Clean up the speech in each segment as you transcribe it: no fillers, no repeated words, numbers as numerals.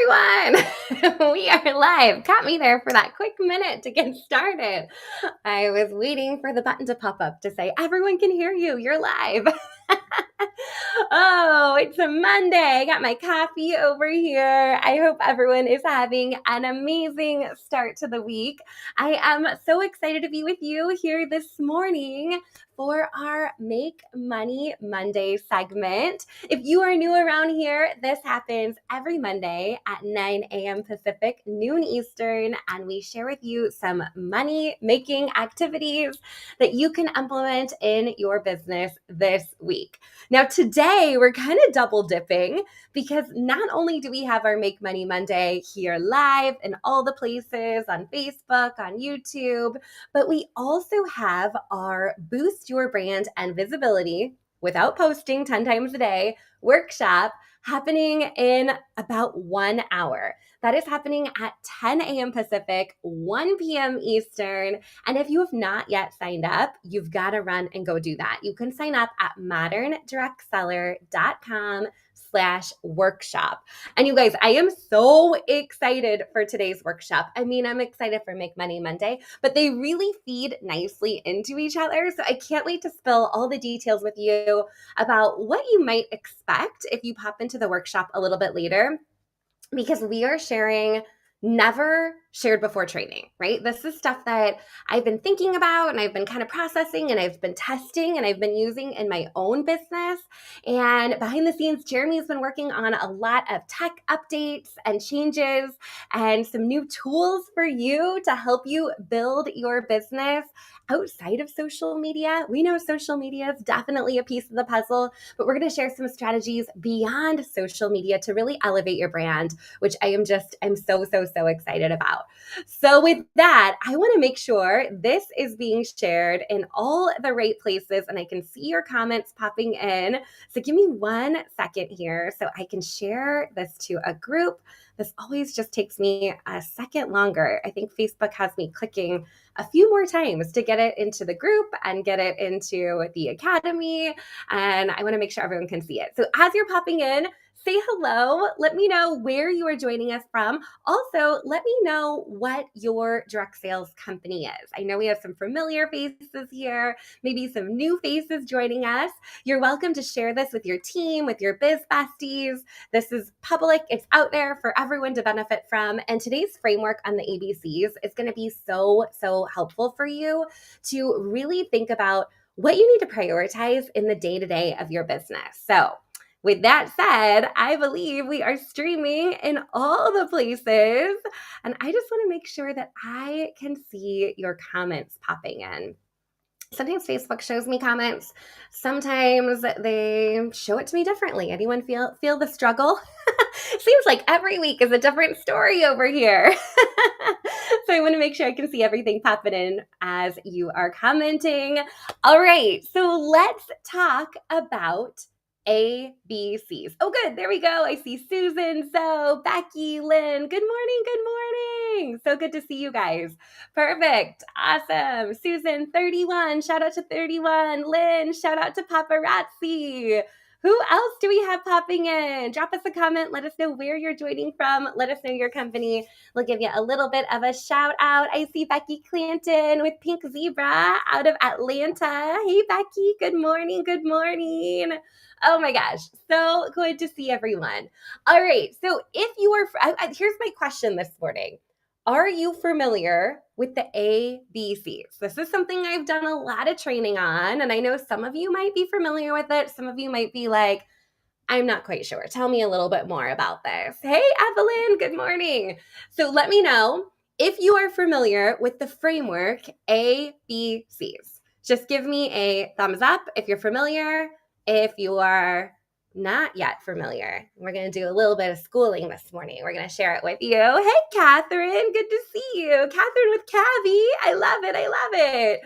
everyone. We are live. Caught me there for that quick minute to get started. I was waiting for the button to pop up to say, everyone can hear you. You're live. Oh, it's a Monday. I got my coffee over here. I hope everyone is having an amazing start to the week. I am so excited to be with you here this morning for our Make Money Monday segment. If you are new around here, this happens every Monday at 9 a.m. Pacific, noon Eastern, and we share with you some money-making activities that you can implement in your business this week. Now, today we're kind of double dipping because not only do we have our Make Money Monday here live in all the places on Facebook, on YouTube, but we also have our Boost Your Brand and Visibility without posting 10 times a day workshop happening in about 1 hour. That is happening at 10 a.m. Pacific, 1 p.m. Eastern. And if you have not yet signed up, you've got to run and go do that. You can sign up at moderndirectseller.com/workshop. And you guys, I am so excited for today's workshop. I mean, I'm excited for Make Money Monday, but they really feed nicely into each other. So I can't wait to spill all the details with you about what you might expect if you pop into the workshop a little bit later, because we are sharing never shared before training, right? This is stuff that I've been thinking about and I've been kind of processing and I've been testing and I've been using in my own business. And behind the scenes, Jeremy's been working on a lot of tech updates and changes and some new tools for you to help you build your business outside of social media. We know social media is definitely a piece of the puzzle, but we're going to share some strategies beyond social media to really elevate your brand, which I'm so excited about. So with that, I want to make sure this is being shared in all the right places and I can see your comments popping in. So give me 1 second here so I can share this to a group. This always just takes me a second longer. I think Facebook has me clicking a few more times to get it into the group and get it into the academy. And I want to make sure everyone can see it. So as you're popping in, say hello. Let me know where you are joining us from. Also, let me know what your direct sales company is. I know we have some familiar faces here, maybe some new faces joining us. You're welcome to share this with your team, with your biz besties. This is public. It's out there for everyone to benefit from. And today's framework on the ABCs is going to be so helpful for you to really think about what you need to prioritize in the day-to-day of your business. So with that said, I believe we are streaming in all the places, and I just want to make sure that I can see your comments popping in. Sometimes Facebook shows me comments. Sometimes they show it to me differently. Anyone feel the struggle? Seems like every week is a different story over here. So I want to make sure I can see everything popping in as you are commenting. All right, so let's talk about ABCs. Oh, good. There we go. I see Susan, Zoe, Becky, Lynn. Good morning. Good morning. So good to see you guys. Perfect. Awesome. Susan, 31. Shout out to 31. Lynn, shout out to Paparazzi. Who else do we have popping in? Drop us a comment. Let us know where you're joining from. Let us know your company. We'll give you a little bit of a shout out. I see Becky Clanton with Pink Zebra out of Atlanta. Hey, Becky. Good morning. Good morning. Oh my gosh. So good to see everyone. All right. So if you are, here's my question this morning. Are you familiar with the ABCs? This is something I've done a lot of training on, and I know some of you might be familiar with it. Some of you might be like, I'm not quite sure. Tell me a little bit more about this. Hey, Evelyn, good morning. So let me know if you are familiar with the framework ABCs. Just give me a thumbs up if you're familiar. If you are not yet familiar, we're going to do a little bit of schooling this morning. We're going to share it with you. Hey, Catherine, good to see you. Catherine with Cavi. I love it. I love it.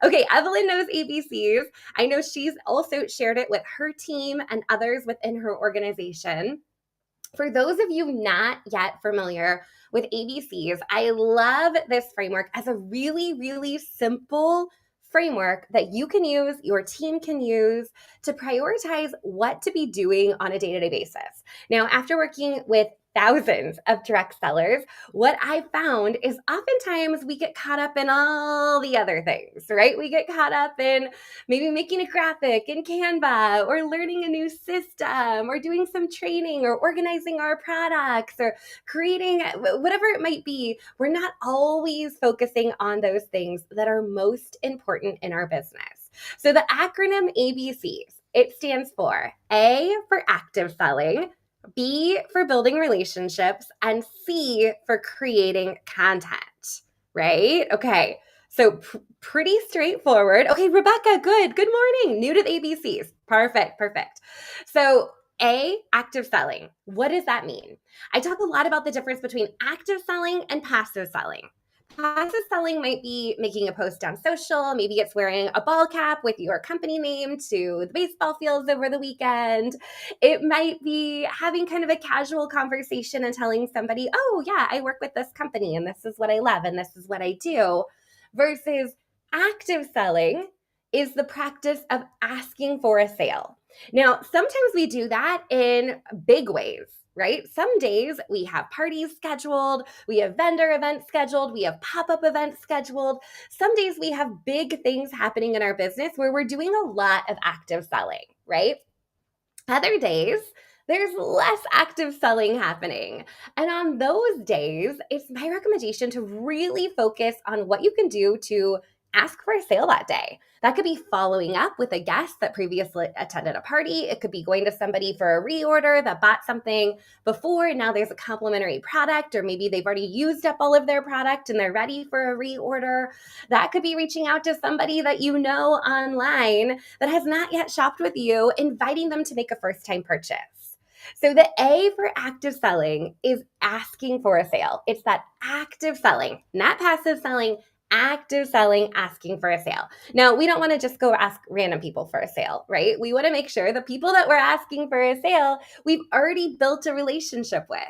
Okay, Evelyn knows ABCs. I know she's also shared it with her team and others within her organization. For those of you not yet familiar with ABCs, I love this framework as a really simple framework that you can use, your team can use to prioritize what to be doing on a day-to-day basis. Now, after working with thousands of direct sellers, what I found is oftentimes we get caught up in all the other things, right? We get caught up in maybe making a graphic in Canva or learning a new system or doing some training or organizing our products or creating whatever it might be. We're not always focusing on those things that are most important in our business. So the acronym ABCs, it stands for A for active selling, B for building relationships, and C for creating content, right? Okay. So pretty straightforward. Okay, Rebecca, good. Good morning. New to the ABCs. Perfect. Perfect. So A, active selling. What does that mean? I talk a lot about the difference between active selling and passive selling. Passive selling might be making a post on social. Maybe it's wearing a ball cap with your company name to the baseball fields over the weekend. It might be having kind of a casual conversation and telling somebody, oh, yeah, I work with this company and this is what I love and this is what I do. Versus active selling is the practice of asking for a sale. Now, sometimes we do that in big ways, right? Some days we have parties scheduled, we have vendor events scheduled, we have pop-up events scheduled. Some days we have big things happening in our business where we're doing a lot of active selling, right? Other days, there's less active selling happening. And on those days, it's my recommendation to really focus on what you can do to ask for a sale that day. That could be following up with a guest that previously attended a party. It could be going to somebody for a reorder that bought something before and now there's a complimentary product, or maybe they've already used up all of their product and they're ready for a reorder. That could be reaching out to somebody that you know online that has not yet shopped with you, inviting them to make a first-time purchase. So the A for active selling is asking for a sale. It's that active selling, not passive selling, active selling, asking for a sale. Now, we don't want to just go ask random people for a sale, right? We want to make sure the people that we're asking for a sale, we've already built a relationship with.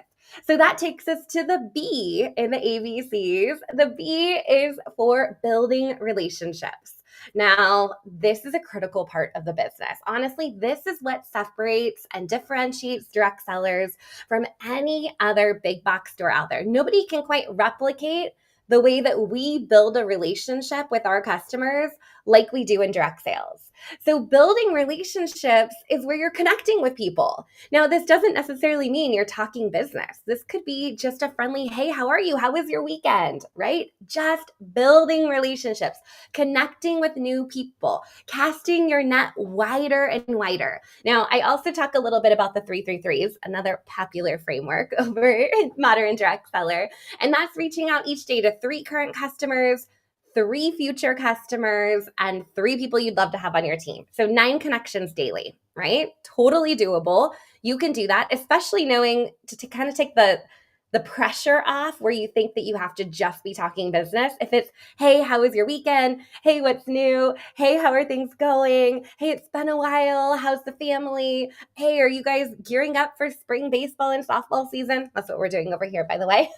So that takes us to the B in the ABCs. The B is for building relationships. Now, this is a critical part of the business. Honestly, this is what separates and differentiates direct sellers from any other big box store out there. Nobody can quite replicate the way that we build a relationship with our customers like we do in direct sales. So building relationships is where you're connecting with people. Now, this doesn't necessarily mean you're talking business. This could be just a friendly, hey, how are you? How was your weekend? Right? Just building relationships, connecting with new people, casting your net wider and wider. Now, I also talk a little bit about the 333s, another popular framework over in Modern Direct Seller. And that's reaching out each day to 3 current customers, 3 future customers, and 3 people you'd love to have on your team. So 9 connections daily, right? Totally doable. You can do that, especially knowing to kind of take the pressure off where you think that you have to just be talking business. If it's, hey, how was your weekend? Hey, what's new? Hey, how are things going? Hey, it's been a while. How's the family? Hey, are you guys gearing up for spring baseball and softball season? That's what we're doing over here, by the way.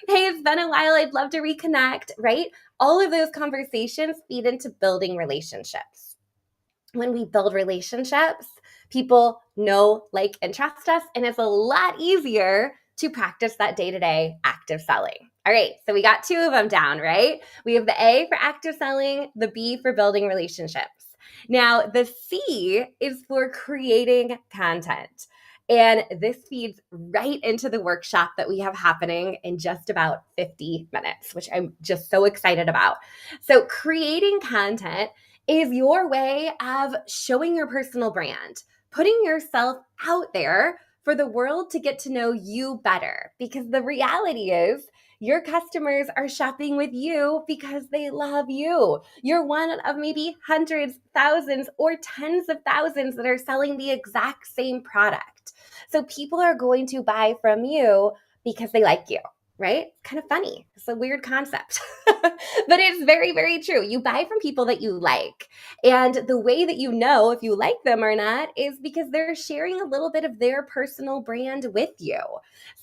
Hey, it's been a while. I'd love to reconnect, right? All of those conversations feed into building relationships. When we build relationships, people know, like, and trust us, and it's a lot easier to practice that day-to-day active selling. All right, so we got 2 of them down, right? We have the A for active selling, the B for building relationships. Now, the C is for creating content. And this feeds right into the workshop that we have happening in just about 50 minutes, which I'm just so excited about. So creating content is your way of showing your personal brand, putting yourself out there for the world to get to know you better. Because the reality is, your customers are shopping with you because they love you. You're one of maybe hundreds, thousands, or tens of thousands that are selling the exact same product. So people are going to buy from you because they like you. Right? Kind of funny. It's a weird concept, but it's very, very true. You buy from people that you like. And the way that you know if you like them or not is because they're sharing a little bit of their personal brand with you.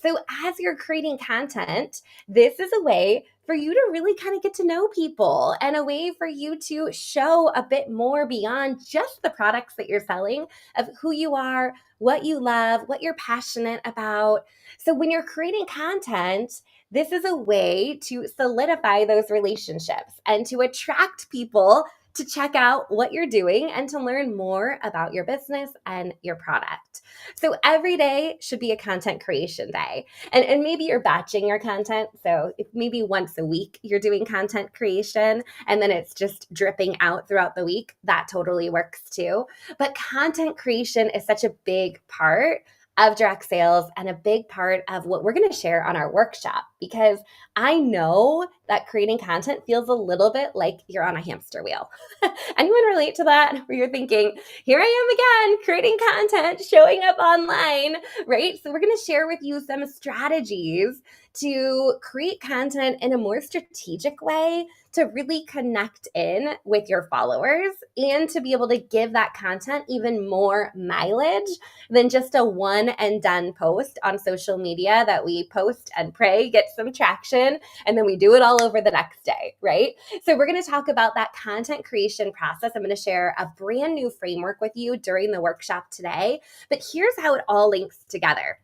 So as you're creating content, this is a way for you to really kind of get to know people, and a way for you to show a bit more beyond just the products that you're selling, of who you are, what you love, what you're passionate about. So when you're creating content, this is a way to solidify those relationships and to attract people to check out what you're doing and to learn more about your business and your product. So every day should be a content creation day. And maybe you're batching your content. So if maybe once a week you're doing content creation and then it's just dripping out throughout the week, that totally works too. But content creation is such a big part of direct sales and a big part of what we're going to share on our workshop, because I know that creating content feels a little bit like you're on a hamster wheel. Anyone relate to that? Where you're thinking, here I am again, creating content, showing up online, right? So we're going to share with you some strategies to create content in a more strategic way, to really connect in with your followers, and to be able to give that content even more mileage than just a one and done post on social media that we post and pray gets some traction, and then we do it all over the next day, right? So we're going to talk about that content creation process. I'm going to share a brand new framework with you during the workshop today, but here's how it all links together.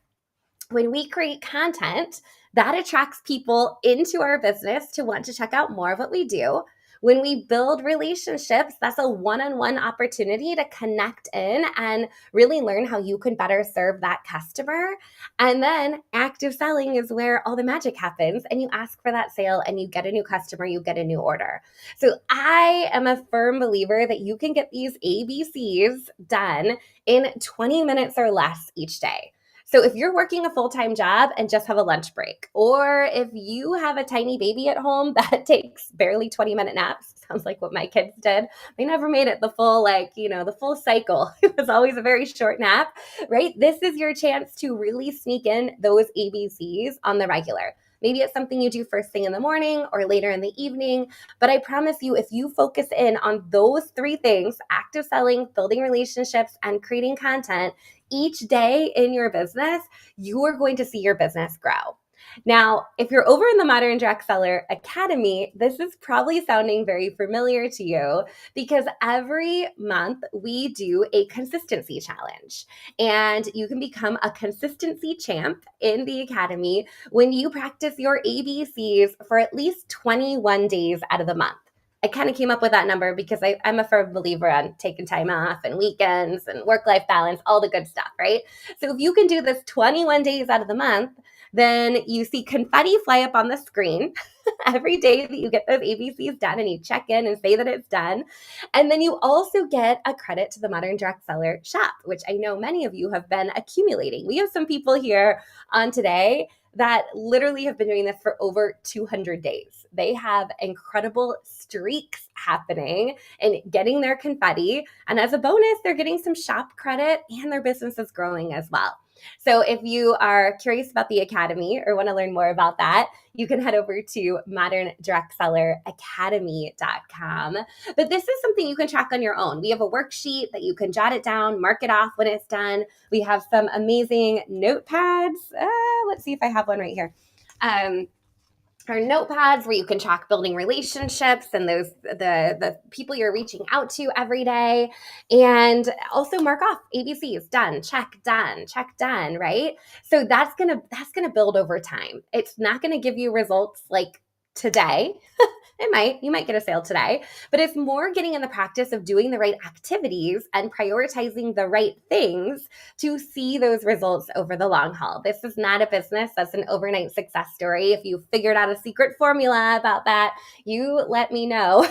When we create content, that attracts people into our business to want to check out more of what we do. When we build relationships, that's a one-on-one opportunity to connect in and really learn how you can better serve that customer. And then active selling is where all the magic happens, and you ask for that sale and you get a new customer, you get a new order. So I am a firm believer that you can get these ABCs done in 20 minutes or less each day. So if you're working a full-time job and just have a lunch break, or if you have a tiny baby at home that takes barely 20-minute naps, sounds like what my kids did. They never made it the full, the full cycle. It was always a very short nap, right? This is your chance to really sneak in those ABCs on the regular. Maybe it's something you do first thing in the morning or later in the evening. But I promise you, if you focus in on those three things, active selling, building relationships, and creating content each day in your business, you are going to see your business grow. Now, if you're over in the Modern Direct Seller Academy, this is probably sounding very familiar to you, because every month we do a consistency challenge, and you can become a consistency champ in the Academy when you practice your ABCs for at least 21 days out of the month. I kind of came up with that number because I'm a firm believer on taking time off and weekends and work-life balance, all the good stuff, right? So if you can do this 21 days out of the month, then you see confetti fly up on the screen every day that you get those ABCs done, and you check in and say that it's done. And then you also get a credit to the Modern Direct Seller shop, which I know many of you have been accumulating. We have some people here on today that literally have been doing this for over 200 days. They have incredible streaks happening and getting their confetti. And as a bonus, they're getting some shop credit, and their business is growing as well. So if you are curious about the Academy or want to learn more about that, you can head over to moderndirectselleracademy.com. But this is something you can track on your own. We have a worksheet that you can jot it down, mark it off when it's done. We have some amazing notepads. Let's see if I have one right here. Our notepads where you can track building relationships and the people you're reaching out to every day, and also mark off ABCs, done, check, done, right? So that's gonna build over time. It's not gonna give you results like today. You might get a sale today, but it's more getting in the practice of doing the right activities and prioritizing the right things to see those results over the long haul. This is not a business that's an overnight success story. If you figured out a secret formula about that, you let me know.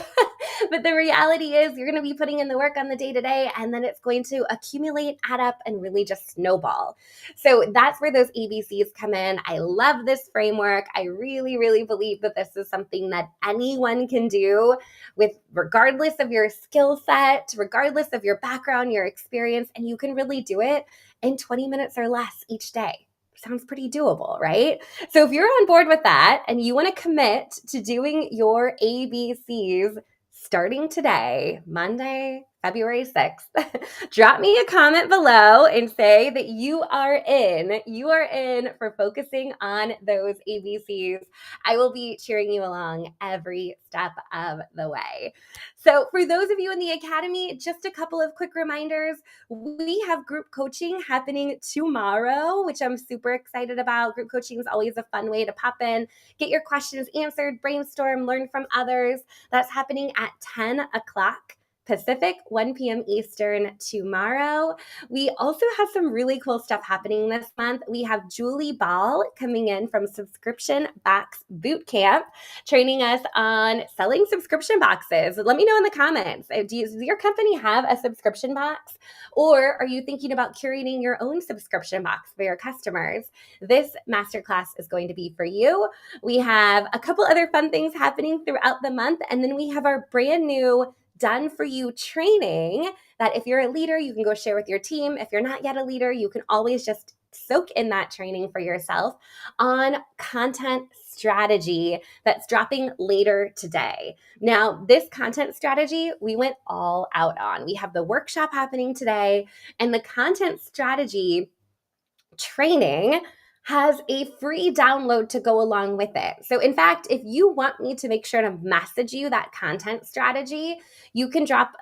But the reality is you're going to be putting in the work on the day-to-day, and then it's going to accumulate, add up, and really just snowball. So that's where those ABCs come in. I love this framework. I really, really believe that this is something that anyone can do, with regardless of your skill set, regardless of your background, your experience, and you can really do it in 20 minutes or less each day. Sounds pretty doable, right? So if you're on board with that and you want to commit to doing your ABCs starting today, Monday February 6th, drop me a comment below and say that you are in. You are in for focusing on those ABCs. I will be cheering you along every step of the way. So for those of you in the Academy, just a couple of quick reminders. We have group coaching happening tomorrow, which I'm super excited about. Group coaching is always a fun way to pop in, get your questions answered, brainstorm, learn from others. That's happening at 10 o'clock Pacific, 1 p.m. Eastern tomorrow. We also have some really cool stuff happening this month. We have Julie Ball coming in from Subscription Box Bootcamp, training us on selling subscription boxes. Let me know in the comments. Does your company have a subscription box? Or are you thinking about curating your own subscription box for your customers? This masterclass is going to be for you. We have a couple other fun things happening throughout the month, and then we have our brand new done for you training that if you're a leader, you can go share with your team. If you're not yet a leader, you can always just soak in that training for yourself on content strategy that's dropping later today. Now, this content strategy, we went all out on. We have the workshop happening today, and the content strategy training has a free download to go along with it. So in fact, if you want me to make sure to message you that content strategy, you can drop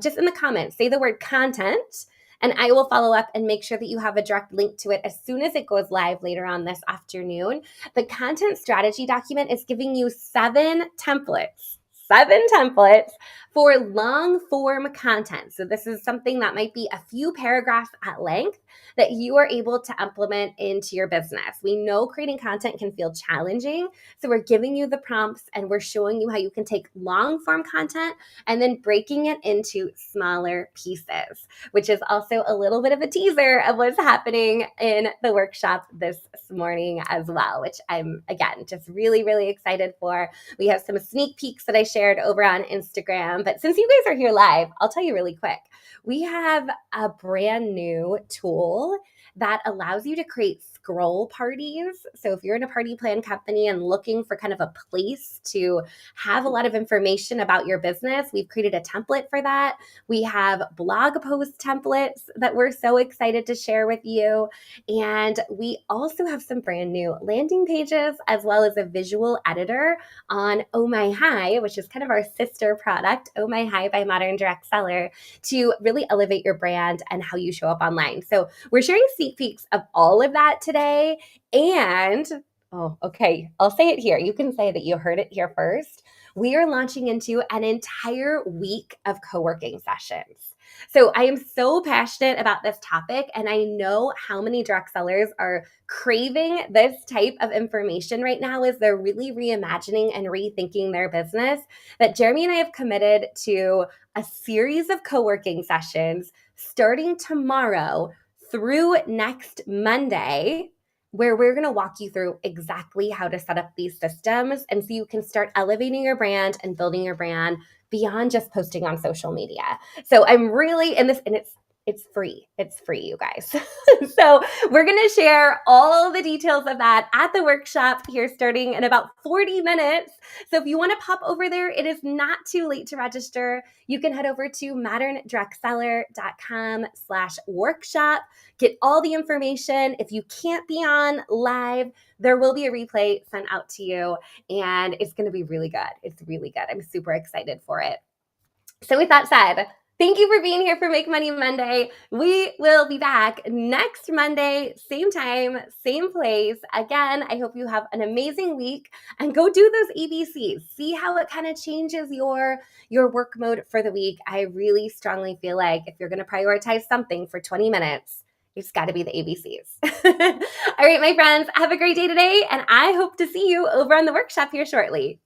just in the comments, say the word content, and I will follow up and make sure that you have a direct link to it as soon as it goes live later on this afternoon. The content strategy document is giving you 7 templates for long form content. So this is something that might be a few paragraphs at length that you are able to implement into your business. We know creating content can feel challenging, so we're giving you the prompts and we're showing you how you can take long form content and then breaking it into smaller pieces, which is also a little bit of a teaser of what's happening in the workshop this morning as well, which I'm, again, just really, really excited for. We have some sneak peeks that I shared over on Instagram, but since you guys are here live, I'll tell you really quick. We have a brand new tool that allows you to create scroll parties. So if you're in a party plan company and looking for kind of a place to have a lot of information about your business, we've created a template for that. We have blog post templates that we're so excited to share with you. And we also have some brand new landing pages as well as a visual editor on Oh My Hi, which is kind of our sister product, Oh My Hi by Modern Direct Seller, to really elevate your brand and how you show up online. So we're sharing sneak peeks of all of that today. And, oh, okay, I'll say it here. You can say that you heard it here first. We are launching into an entire week of co-working sessions. So I am so passionate about this topic, and I know how many direct sellers are craving this type of information right now as they're really reimagining and rethinking their business, that Jeremy and I have committed to a series of co-working sessions starting tomorrow through next Monday, where we're going to walk you through exactly how to set up these systems and so you can start elevating your brand and building your brand beyond just posting on social media. So I'm really in this, and it's free. It's free, you guys. So we're going to share all the details of that at the workshop here starting in about 40 minutes. So if you want to pop over there, it is not too late to register. You can head over to moderndirectseller.com/workshop, get all the information. If you can't be on live, there will be a replay sent out to you, and it's going to be really good. It's really good. I'm super excited for it. So with that said, thank you for being here for Make Money Monday. We will be back next Monday, same time, same place. Again, I hope you have an amazing week and go do those ABCs. See how it kind of changes your work mode for the week. I really strongly feel like if you're going to prioritize something for 20 minutes, it's got to be the ABCs. All right, my friends, have a great day today, and I hope to see you over on the workshop here shortly.